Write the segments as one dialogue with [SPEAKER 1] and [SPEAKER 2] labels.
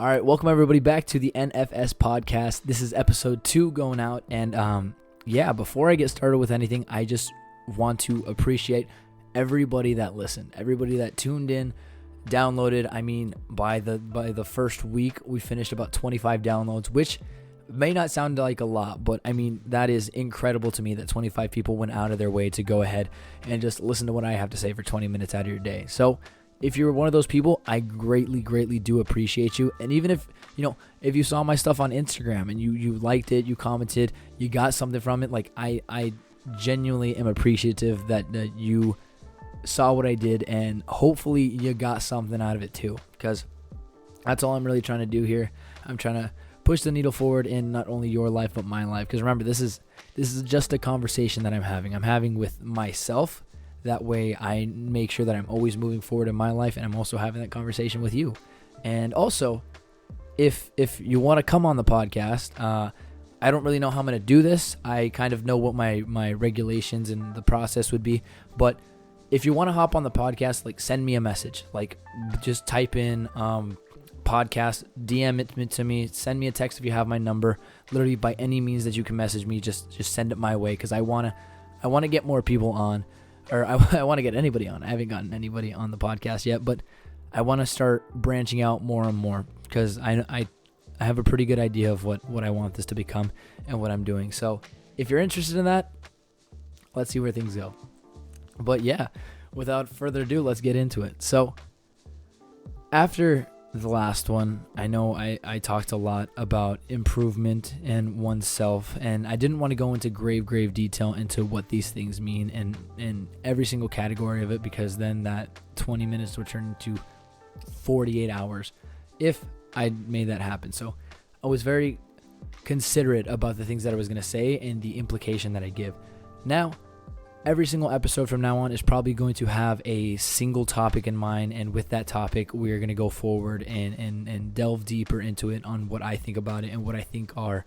[SPEAKER 1] All right, welcome everybody back to the NFS podcast. This is episode 2 going out, and before I get started with anything, I just want to appreciate everybody that listened, everybody that tuned in, downloaded. I mean, by the first week, we finished about 25 downloads, which may not sound like a lot, but I mean, that is incredible to me that 25 people went out of their way to go ahead and just listen to what I have to say for 20 minutes out of your day. So if you're one of those people, I greatly do appreciate you. And even if you saw my stuff on Instagram and you liked it, you commented, you got something from it, like I genuinely am appreciative that you saw what I did, and hopefully you got something out of it too, because that's all I'm really trying to do here. I'm trying to push the needle forward in not only your life but my life, because remember, this is just a conversation that I'm having with myself. That way I make sure that I'm always moving forward in my life, and I'm also having that conversation with you. And also, if you want to come on the podcast, I don't really know how I'm going to do this. I kind of know what my regulations and the process would be, but if you want to hop on the podcast, like, send me a message. Like, just type in podcast, DM it to me, send me a text if you have my number. Literally, by any means that you can message me, just send it my way, because I want to get more people on. Or I want to get anybody on. I haven't gotten anybody on the podcast yet, but I want to start branching out more and more, because I have a pretty good idea of what I want this to become and what I'm doing. So if you're interested in that, let's see where things go. But yeah, without further ado, let's get into it. So after the last one, I know I talked a lot about improvement and oneself, and I didn't want to go into grave detail into what these things mean and in every single category of it, because then that 20 minutes would turn into 48 hours if I made that happen. So I was very considerate about the things that I was going to say and the implication that I give. Now, every single episode from now on is probably going to have a single topic in mind, and with that topic, we're going to go forward and delve deeper into it on what I think about it and what I think are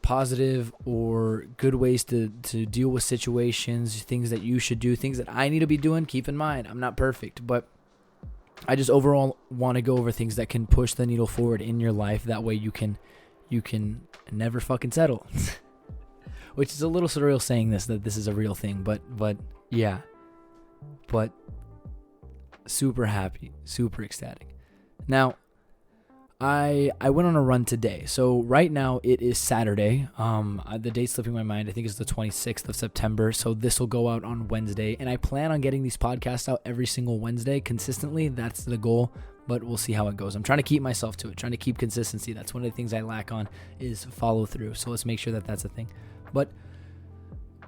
[SPEAKER 1] positive or good ways to deal with situations, things that you should do, things that I need to be doing. Keep in mind, I'm not perfect, but I just overall want to go over things that can push the needle forward in your life. That way you can never fucking settle. Which is a little surreal saying that this is a real thing, but super happy, super ecstatic. Now, I went on a run today. So right now it is Saturday. The date's slipping my mind. I think it's the 26th of September. So this will go out on Wednesday, and I plan on getting these podcasts out every single Wednesday consistently. That's the goal, but we'll see how it goes. I'm trying to keep myself to it, trying to keep consistency. That's one of the things I lack on, is follow through. So let's make sure that that's a thing. But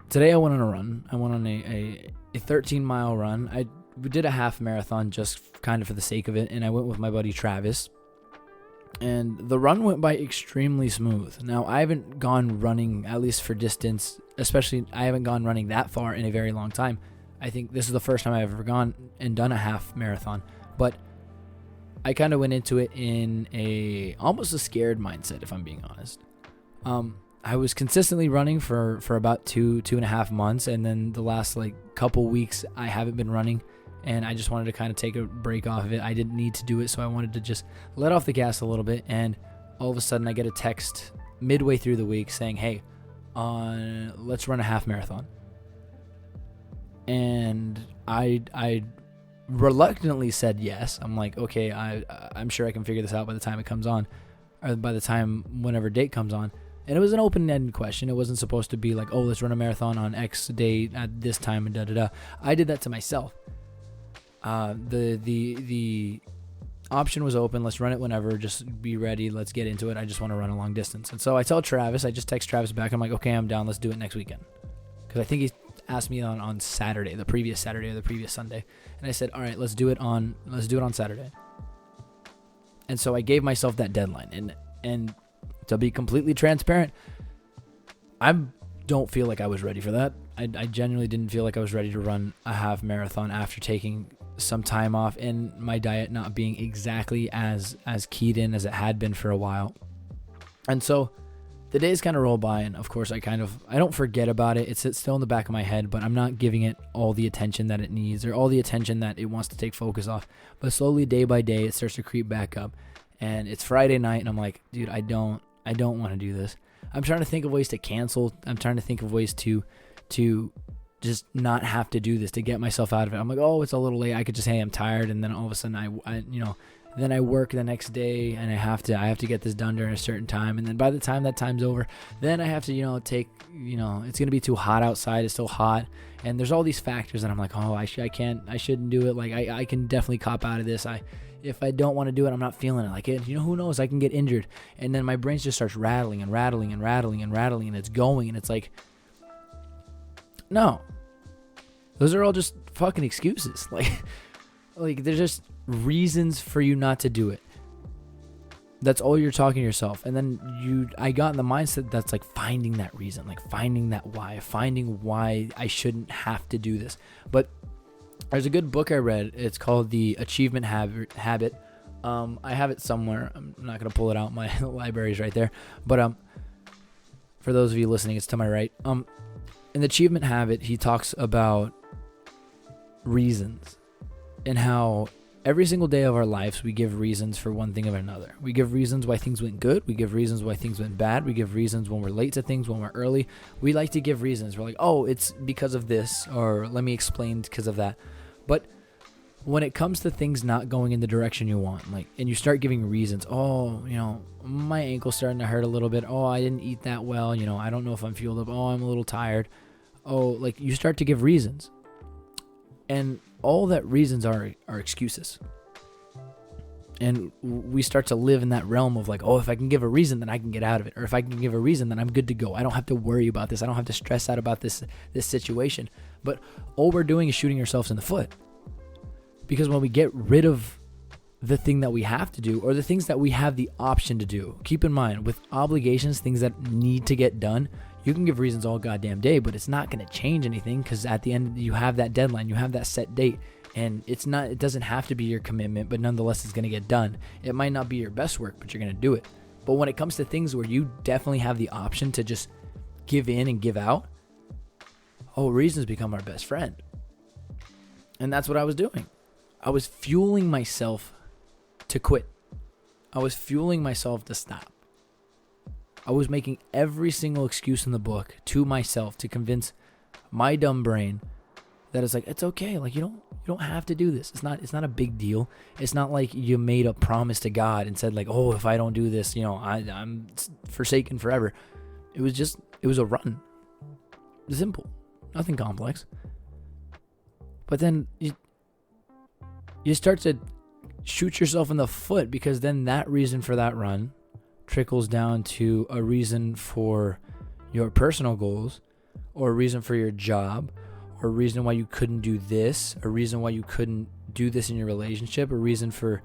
[SPEAKER 1] today I went on a run. I went on a 13-mile run. We did a half marathon just kind of for the sake of it, and I went with my buddy Travis. And the run went by extremely smooth. Now, I haven't gone running, at least for distance, especially I haven't gone running that far in a very long time. I think this is the first time I've ever gone and done a half marathon. But I kind of went into it in almost a scared mindset, if I'm being honest. I was consistently running for about 2.5 months, and then the last couple weeks I haven't been running, and I just wanted to kind of take a break off of it. I didn't need to do it, so I wanted to just let off the gas a little bit, and all of a sudden I get a text midway through the week saying, hey, let's run a half marathon. And I reluctantly said yes. I'm like, okay, I'm sure I can figure this out by the time it comes on, or by the time whenever date comes on. And it was an open-ended question. It wasn't supposed to be like, oh, let's run a marathon on X date at this time and da-da-da. I did that to myself. The option was open. Let's run it whenever. Just be ready. Let's get into it. I just want to run a long distance. And so I tell Travis, I just text Travis back. I'm like, okay, I'm down. Let's do it next weekend. Because I think he asked me on Saturday, the previous Saturday or the previous Sunday. And I said, all right, let's do it on Saturday. And so I gave myself that deadline. And to be completely transparent, I don't feel like I was ready for that. I genuinely didn't feel like I was ready to run a half marathon after taking some time off and my diet not being exactly as keyed in as it had been for a while. And so the days kind of roll by, and of course I don't forget about it. It's still in the back of my head, but I'm not giving it all the attention that it needs or all the attention that it wants to take focus off. But slowly, day by day, it starts to creep back up. and it's Friday night, and I'm like, dude, I don't want to do this. I'm trying to think of ways to cancel. I'm trying to think of ways to just not have to do this, to get myself out of it. I'm like, oh, it's a little late. I could just, hey, I'm tired. And then all of a sudden then I work the next day, and I have to get this done during a certain time. And then by the time that time's over, then I have to, it's going to be too hot outside. It's still hot. And there's all these factors that I'm like, oh, I shouldn't do it. Like I can definitely cop out of this. If I don't want to do it, I'm not feeling it. Like, who knows? I can get injured. And then my brain just starts rattling and rattling and rattling and rattling, and it's going. And it's like, no, those are all just fucking excuses. Like they're just reasons for you not to do it. That's all you're talking to yourself. And then I got in the mindset that's like finding that reason, like finding that why, finding why I shouldn't have to do this. But there's a good book I read. It's called The Achievement Habit. I have it somewhere. I'm not going to pull it out. My library's right there. But for those of you listening, it's to my right. In The Achievement Habit, he talks about reasons and how every single day of our lives, we give reasons for one thing or another. We give reasons why things went good. We give reasons why things went bad. We give reasons when we're late to things, when we're early. We like to give reasons. We're like, oh, it's because of this, or let me explain because of that. But when it comes to things not going in the direction you want, and you start giving reasons, oh, my ankle's starting to hurt a little bit. Oh, I didn't eat that well. I don't know if I'm fueled up. Oh, I'm a little tired. Oh, you start to give reasons. And all that reasons are excuses. And we start to live in that realm of oh, if I can give a reason, then I can get out of it. Or if I can give a reason, then I'm good to go. I don't have to worry about this. I don't have to stress out about this situation. But all we're doing is shooting ourselves in the foot. Because when we get rid of the thing that we have to do, or the things that we have the option to do, keep in mind, with obligations, things that need to get done, you can give reasons all goddamn day, but it's not going to change anything, because at the end you have that deadline, you have that set date, and it doesn't have to be your commitment, but nonetheless it's going to get done. It might not be your best work, but you're going to do it. But when it comes to things where you definitely have the option to just give in and give out, reasons become our best friend. And that's what I was doing. I was fueling myself to quit. I was fueling myself to stop. I was making every single excuse in the book to myself to convince my dumb brain that it's okay. You don't have to do this. It's not a big deal. It's not like you made a promise to God and said if I don't do this, I'm forsaken forever. It was a run. Simple. Nothing complex. But then you start to shoot yourself in the foot, because then that reason for that run trickles down to a reason for your personal goals, or a reason for your job, or a reason why you couldn't do this, a reason why you couldn't do this in your relationship, a reason for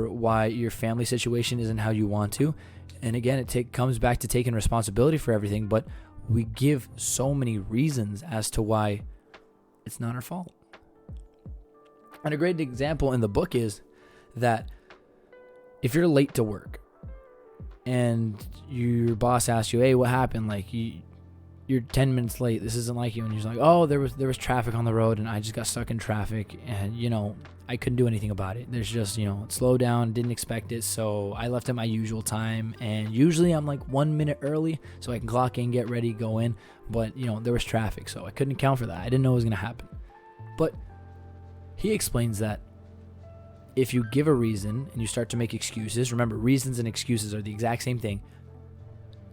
[SPEAKER 1] why your family situation isn't how you want to. And again, it comes back to taking responsibility for everything, but we give so many reasons as to why it's not our fault. And a great example in the book is that if you're late to work and your boss asks you, hey, what happened? You're 10 minutes late. This isn't like you. And you're like, oh, there was traffic on the road, and I just got stuck in traffic, and, I couldn't do anything about it. There's just, it slowed down, didn't expect it. So I left at my usual time, and usually I'm 1 minute early so I can clock in, get ready, go in. But, there was traffic, so I couldn't account for that. I didn't know it was going to happen. But he explains that if you give a reason and you start to make excuses, remember, reasons and excuses are the exact same thing.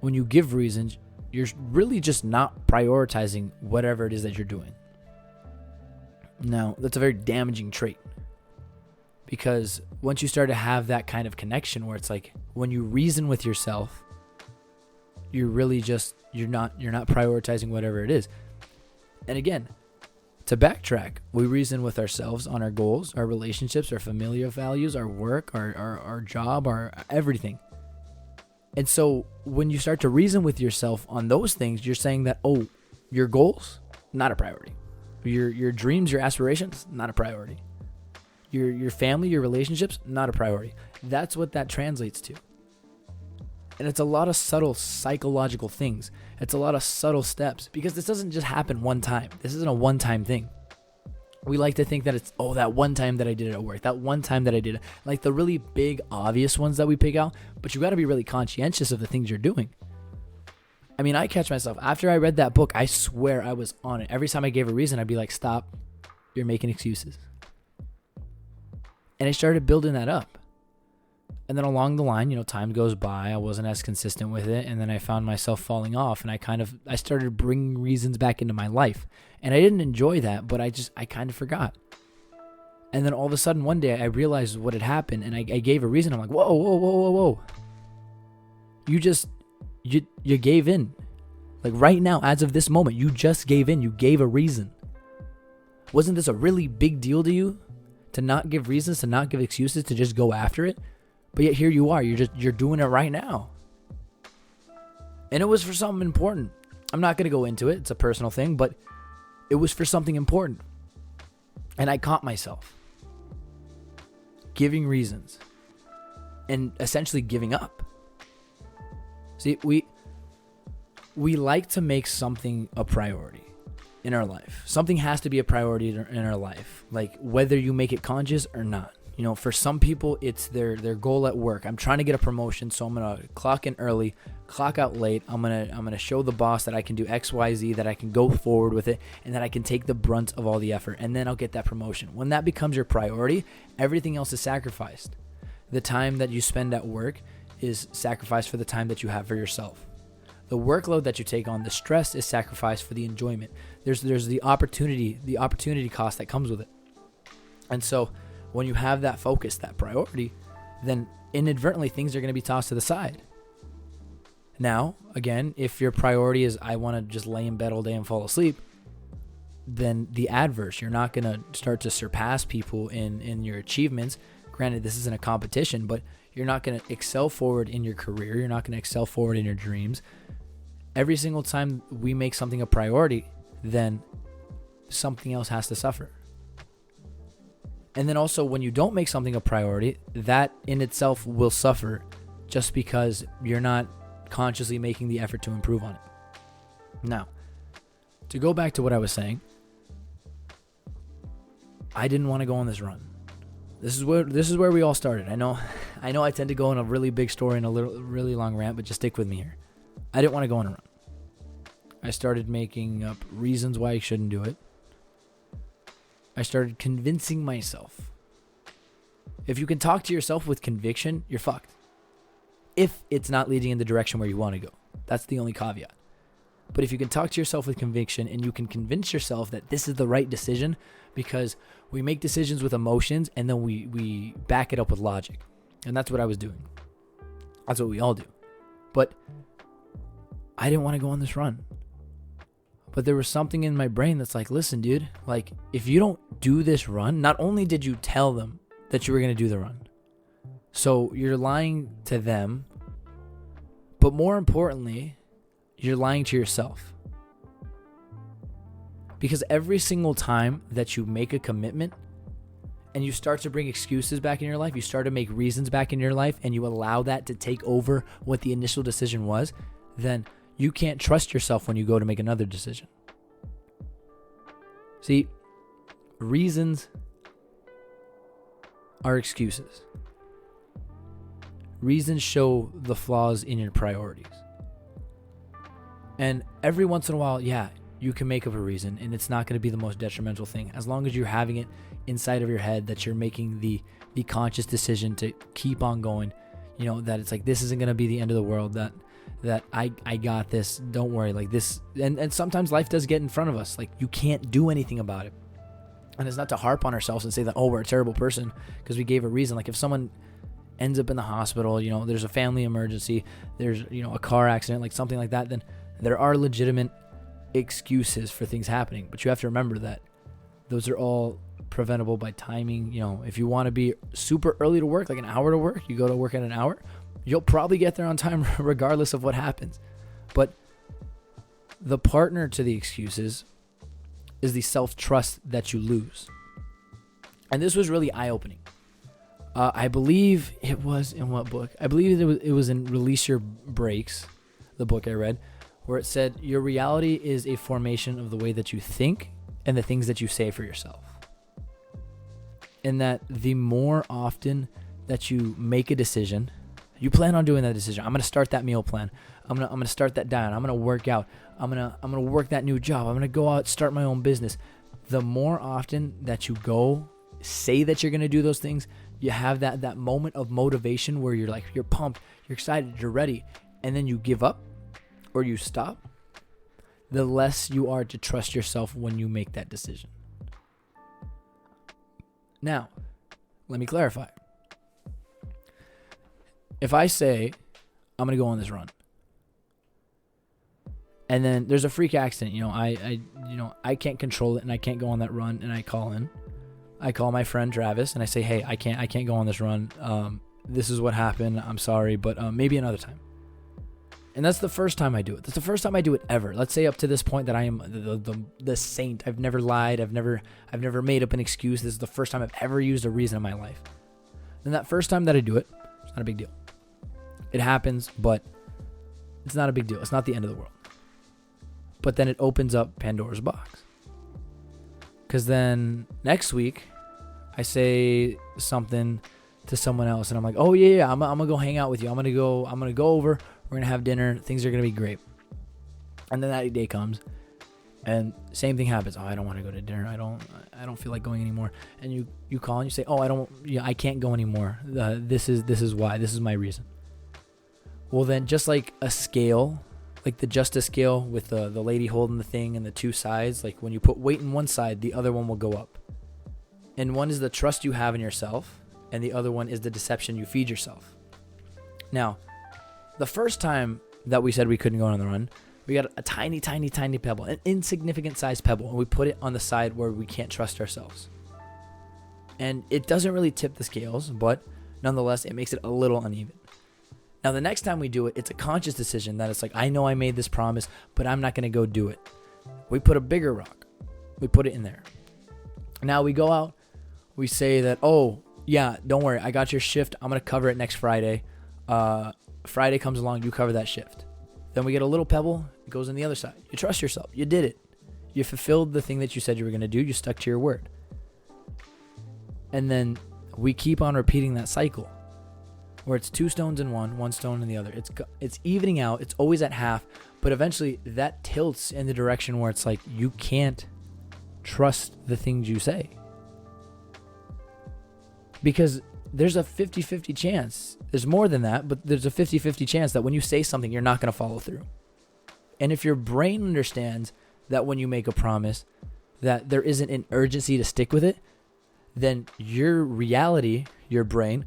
[SPEAKER 1] When you give reasons, you're really just not prioritizing whatever it is that you're doing. Now, that's a very damaging trait, because once you start to have that kind of connection where it's when you reason with yourself, you're really just, you're not prioritizing whatever it is. And again, to backtrack, we reason with ourselves on our goals, our relationships, our familiar values, our work, our job, our everything. And so when you start to reason with yourself on those things, you're saying that, your goals, not a priority. Your dreams, your aspirations, not a priority. Your family, your relationships, not a priority. That's what that translates to. And it's a lot of subtle psychological things. It's a lot of subtle steps, because this doesn't just happen one time. This isn't a one-time thing. We like to think that it's, oh, that one time that I did it at work, that one time that I did it. Like the really big, obvious ones that we pick out, but you got to be really conscientious of the things you're doing. I mean, I catch myself. After I read that book, I swear I was on it. Every time I gave a reason, I'd be like, stop, you're making excuses. And I started building that up. And then along the line, time goes by. I wasn't as consistent with it. And then I found myself falling off. And I started bringing reasons back into my life. And I didn't enjoy that, but I kind of forgot. And then all of a sudden, one day, I realized what had happened. And I gave a reason. I'm like, whoa. You gave in. Like right now, as of this moment, you just gave in. You gave a reason. Wasn't this a really big deal to you? To not give reasons, to not give excuses, to just go after it? But yet here you are. You're doing it right now. And it was for something important. I'm not going to go into it. It's a personal thing, but it was for something important. And I caught myself giving reasons and essentially giving up. See, we like to make something a priority in our life. Something has to be a priority in our life, like whether you make it conscious or not. For some people, it's their goal at work. I'm trying to get a promotion, so I'm gonna clock in early, clock out late. I'm gonna show the boss that I can do X, Y, Z, that I can go forward with it, and that I can take the brunt of all the effort, and then I'll get that promotion. When that becomes your priority, everything else is sacrificed. The time that you spend at work is sacrificed for the time that you have for yourself. The workload that you take on, the stress, is sacrificed for the enjoyment. There's the opportunity cost that comes with it. And so when you have that focus, that priority, then inadvertently things are going to be tossed to the side. Now, again, if your priority is I want to just lay in bed all day and fall asleep, then the adverse, you're not going to start to surpass people in your achievements. Granted, this isn't a competition, but you're not going to excel forward in your career. You're not going to excel forward in your dreams. Every single time we make something a priority, then something else has to suffer. And then also when you don't make something a priority, that in itself will suffer just because you're not consciously making the effort to improve on it. Now, to go back to what I was saying, I didn't want to go on this run. This is where we all started. I know I tend to go on a really big story and a really long rant, but just stick with me here. I didn't want to go on a run. I started making up reasons why I shouldn't do it. I started convincing myself. If you can talk to yourself with conviction, you're fucked. If it's not leading in the direction where you want to go. That's the only caveat. But if you can talk to yourself with conviction and you can convince yourself that this is the right decision, because we make decisions with emotions and then we back it up with logic. And that's what I was doing. That's what we all do. But I didn't want to go on this run. But there was something in my brain that's like, listen, dude, like if you don't do this run, not only did you tell them that you were going to do the run, so you're lying to them, but more importantly, you're lying to yourself. Because every single time that you make a commitment and you start to bring excuses back in your life, you start to make reasons back in your life, and you allow that to take over what the initial decision was, then you can't trust yourself when you go to make another decision. See, reasons are excuses. Reasons show the flaws in your priorities. And every once in a while, yeah, you can make up a reason, and it's not going to be the most detrimental thing. As long as you're having it inside of your head that you're making the conscious decision to keep on going, that it's like, this isn't going to be the end of the world, that I got this, don't worry, like this. And sometimes life does get in front of us. Like you can't do anything about it. And it's not to harp on ourselves and say that, oh, we're a terrible person because we gave a reason. Like if someone ends up in the hospital, there's a family emergency, there's, a car accident, like something like that, then there are legitimate excuses for things happening. But you have to remember that those are all preventable by timing. If you want to be super early to work, like an hour to work, you go to work at an hour, you'll probably get there on time regardless of what happens. But the partner to the excuses is the self-trust that you lose. And this was really eye-opening. I believe it was in what book? I believe it was in Release Your Brakes, the book I read, where it said, your reality is a formation of the way that you think and the things that you say for yourself. in that the more often that you make a decision, you plan on doing that decision. I'm going to start that meal plan. I'm going to start that diet. I'm going to work out. I'm going to work that new job. I'm going to go out, start my own business. The more often that you go say that you're going to do those things, you have that moment of motivation where you're like, you're pumped, you're excited, you're ready, and then you give up or you stop, the less you are to trust yourself when you make that decision. Now, let me clarify. If I say, I'm going to go on this run, and then there's a freak accident, I can't control it and I can't go on that run, and I call my friend Travis and I say, hey, I can't go on this run. This is what happened. I'm sorry, but maybe another time. And that's the first time I do it. That's the first time I do it ever. Let's say up to this point that I am the saint. I've never lied. I've never made up an excuse. This is the first time I've ever used a reason in my life. And that first time that I do it, it's not a big deal. It happens, but it's not a big deal. It's not the end of the world. But then it opens up Pandora's box. Because then next week, I say something to someone else, and I'm like, oh yeah, I'm gonna go hang out with you. I'm gonna go over. We're gonna have dinner. Things are gonna be great. And then that day comes, and same thing happens. Oh, I don't want to go to dinner. I don't feel like going anymore. And you call and you say, oh, I can't go anymore. This is why. This is my reason. Well, then just like a scale, like the justice scale with the lady holding the thing and the two sides, like when you put weight in one side, the other one will go up. And one is the trust you have in yourself, and the other one is the deception you feed yourself. Now, the first time that we said we couldn't go on the run, we got a tiny, tiny, tiny pebble, an insignificant sized pebble, and we put it on the side where we can't trust ourselves. And it doesn't really tip the scales, but nonetheless, it makes it a little uneven. Now, the next time we do it, it's a conscious decision that it's like, I know I made this promise, but I'm not going to go do it. We put a bigger rock. We put it in there. Now we go out. We say that, oh, yeah, don't worry. I got your shift. I'm going to cover it next Friday. Friday comes along. You cover that shift. Then we get a little pebble. It goes on the other side. You trust yourself. You did it. You fulfilled the thing that you said you were going to do. You stuck to your word. And then we keep on repeating that cycle, where it's two stones in one stone in the other. It's evening out. It's always at half, but eventually that tilts in the direction where it's like you can't trust the things you say. Because there's a 50-50 chance. There's more than that, but there's a 50-50 chance that when you say something, you're not going to follow through. And if your brain understands that when you make a promise, that there isn't an urgency to stick with it, then your reality, your brain,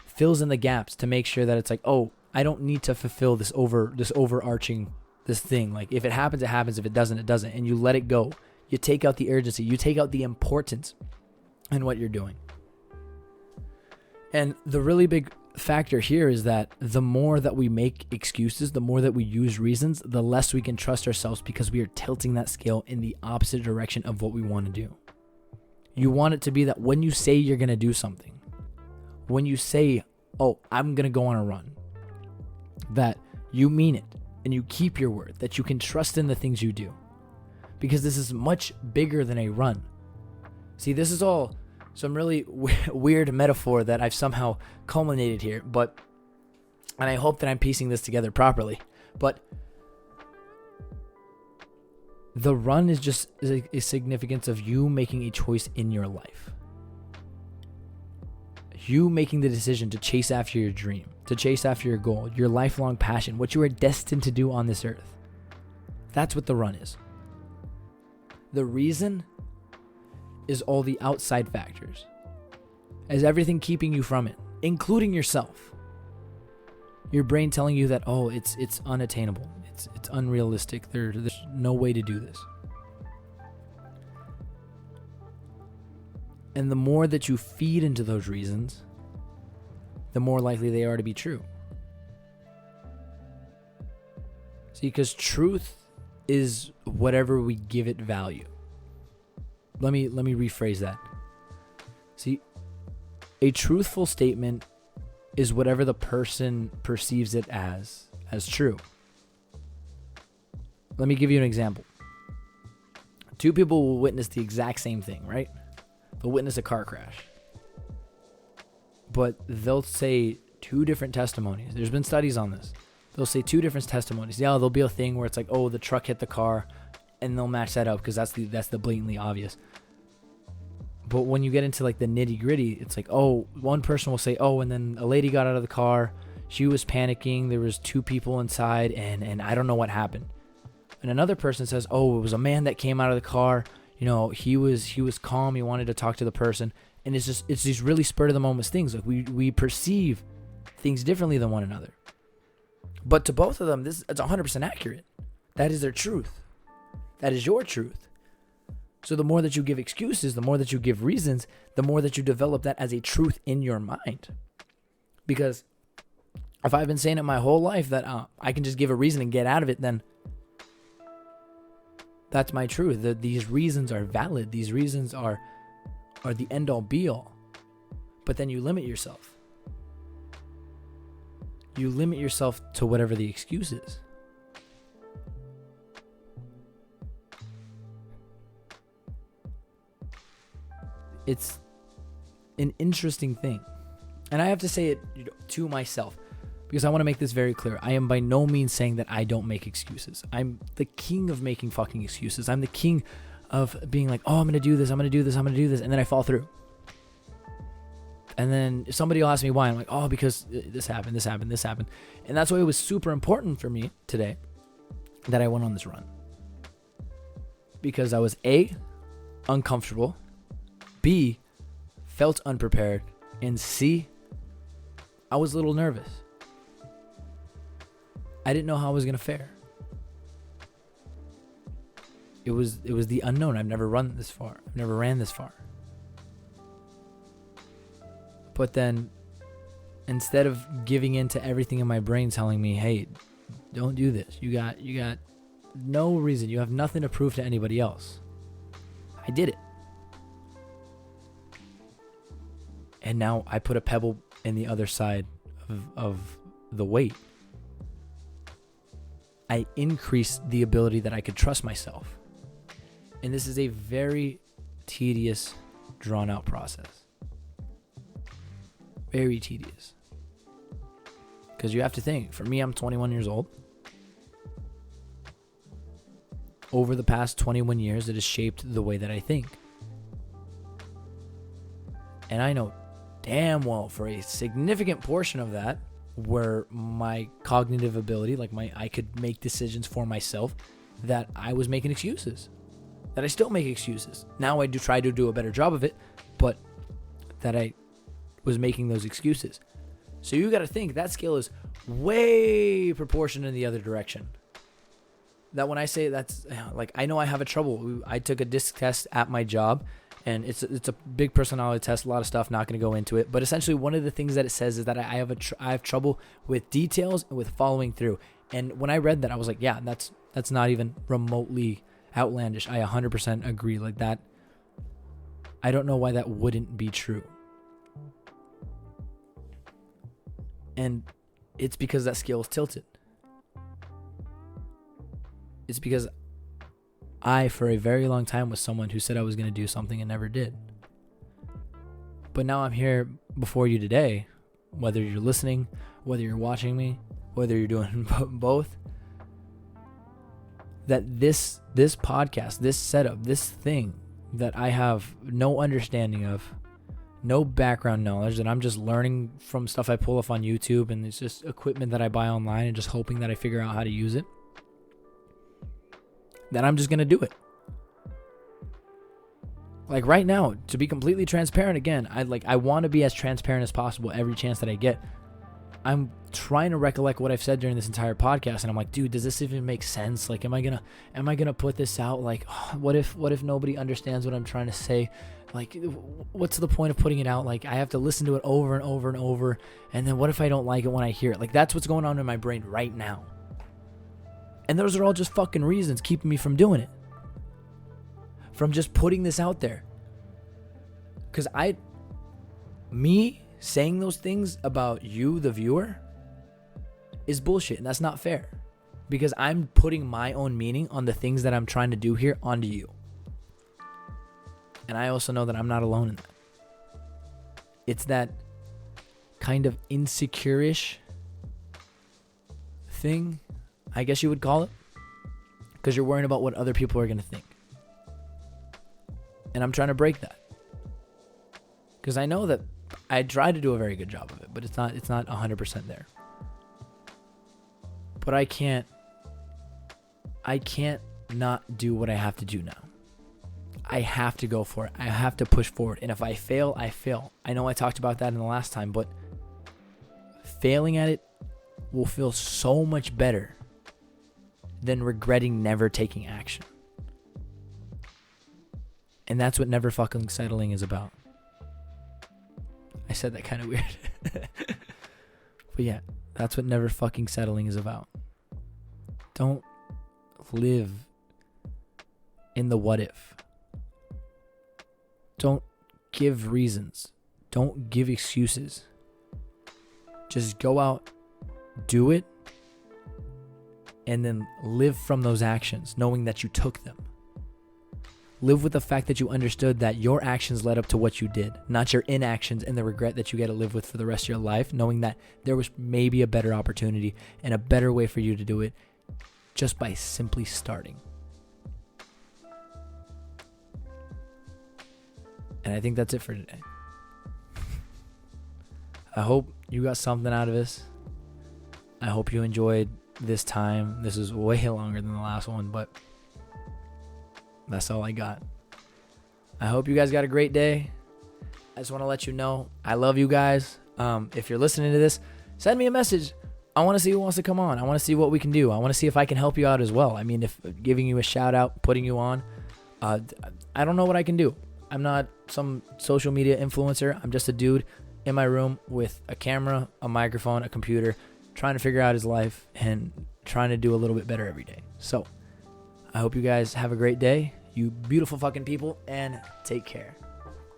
[SPEAKER 1] fills in the gaps to make sure that it's like, oh, I don't need to fulfill this overarching thing. Like if it happens, it happens. If it doesn't, it doesn't. And you let it go. You take out the urgency. You take out the importance in what you're doing. And the really big factor here is that the more that we make excuses, the more that we use reasons, the less we can trust ourselves, because we are tilting that scale in the opposite direction of what we want to do. You want it to be that when you say you're going to do something, when you say, oh, I'm going to go on a run, that you mean it and you keep your word, that you can trust in the things you do. Because this is much bigger than a run. See, this is all some really weird metaphor that I've somehow culminated here, and I hope that I'm piecing this together properly. But the run is just a significance of you making a choice in your life. You making the decision to chase after your dream, to chase after your goal, your lifelong passion, what you are destined to do on this earth. That's what the run is. The reason is all the outside factors, as everything keeping you from it, including yourself. Your brain telling you that, oh, it's unattainable, it's unrealistic, there's no way to do this. And the more that you feed into those reasons, the more likely they are to be true. See, because truth is whatever we give it value. Let me rephrase that. See, a truthful statement is whatever the person perceives it as true. Let me give you an example. Two people will witness the exact same thing, right? They'll witness a car crash. but they'll say two different testimonies. There's been studies on this. They'll say two different testimonies. Yeah, there'll be a thing where it's like, oh, the truck hit the car, and they'll match that up because that's the blatantly obvious. But when you get into like the nitty gritty, it's like, oh, one person will say, oh, and then a lady got out of the car. She was panicking. There was two people inside, and I don't know what happened. And another person says, oh, it was a man that came out of the car. You know, he was calm. He wanted to talk to the person. And it's these really spur of the moment things. Like we perceive things differently than one another. But to both of them, it's 100% accurate. That is their truth. That is your truth. So the more that you give excuses, the more that you give reasons, the more that you develop that as a truth in your mind. Because if I've been saying it my whole life that I can just give a reason and get out of it, then that's my truth. That these reasons are valid. These reasons are the end all be all. But then you limit yourself. You limit yourself to whatever the excuse is. It's an interesting thing. And I have to say it to myself because I want to make this very clear. I am by no means saying that I don't make excuses. I'm the king of making fucking excuses. I'm the king of being like, oh, I'm going to do this, I'm going to do this, I'm going to do this. And then I fall through. And then somebody will ask me why. I'm like, oh, because this happened. And that's why it was super important for me today that I went on this run. Because I was A, uncomfortable, B, felt unprepared, and C, I was a little nervous. I didn't know how I was going to fare. It was the unknown. I've never run this far. I've never ran this far. But then instead of giving in to everything in my brain telling me, hey, don't do this. You got no reason. You have nothing to prove to anybody else. I did it. And now I put a pebble in the other side of the weight. I increased the ability that I could trust myself. And this is a very tedious, drawn-out process. Very tedious. Because you have to think, for me, I'm 21 years old. Over the past 21 years, it has shaped the way that I think. And I know damn well for a significant portion of that, where my cognitive ability, I could make decisions for myself, that I was making excuses. That I still make excuses. Now I do try to do a better job of it, but that I was making those excuses. So you got to think that scale is way proportioned in the other direction. That when I say that's like, I know I have a trouble. I took a DISC test at my job, and it's a big personality test, a lot of stuff, not going to go into it. But essentially one of the things that it says is that I have trouble with details and with following through. And when I read that, I was like, yeah, that's not even remotely outlandish. I 100% agree. Like that, I don't know why that wouldn't be true. And it's because that scale is tilted. It's because I, for a very long time, was someone who said I was going to do something and never did. But now I'm here before you today, whether you're listening, whether you're watching me, whether you're doing both, that this podcast, this setup, this thing that I have no understanding of, no background knowledge, that I'm just learning from stuff I pull off on YouTube, and it's just equipment that I buy online and just hoping that I figure out how to use it, that I'm just going to do it. Like right now, to be completely transparent again, I want to be as transparent as possible every chance that I get. I'm trying to recollect what I've said during this entire podcast, and I'm like, dude, does this even make sense? Like, am I gonna put this out? Like, what if nobody understands what I'm trying to say? Like, what's the point of putting it out? Like, I have to listen to it over and over and over, and then what if I don't like it when I hear it? Like, that's what's going on in my brain right now. And those are all just fucking reasons keeping me from doing it. From just putting this out there. Because me saying those things about you, the viewer, is bullshit. And that's not fair. Because I'm putting my own meaning on the things that I'm trying to do here onto you. And I also know that I'm not alone in that. It's that kind of insecure-ish thing, I guess you would call it, because you're worrying about what other people are going to think. And I'm trying to break that, because I know that I try to do a very good job of it, but it's not 100% there. But I can't not do what I have to do now. I have to go for it. I have to push forward. And if I fail, I fail. I know I talked about that in the last time, but failing at it will feel so much better than regretting never taking action. And that's what never fucking settling is about. I said that kind of weird. But yeah, that's what never fucking settling is about. Don't live in the what if. Don't give reasons. Don't give excuses. Just go out, do it, and then live from those actions, knowing that you took them. Live with the fact that you understood that your actions led up to what you did, not your inactions and the regret that you get to live with for the rest of your life, knowing that there was maybe a better opportunity and a better way for you to do it just by simply starting. And I think that's it for today. I hope you got something out of this. I hope you enjoyed this time. This is way longer than the last one, but that's all I got. I hope you guys got a great day. I just want to let you know I love you guys. If you're listening to this, send me a message. I want to see who wants to come on. I want to see what we can do. I want to see if I can help you out as well. I mean, if giving you a shout out, putting you on, I don't know what I can do. I'm not some social media influencer. I'm just a dude in my room with a camera, a microphone, a computer, trying to figure out his life and trying to do a little bit better every day. So I hope you guys have a great day, you beautiful fucking people, and take care.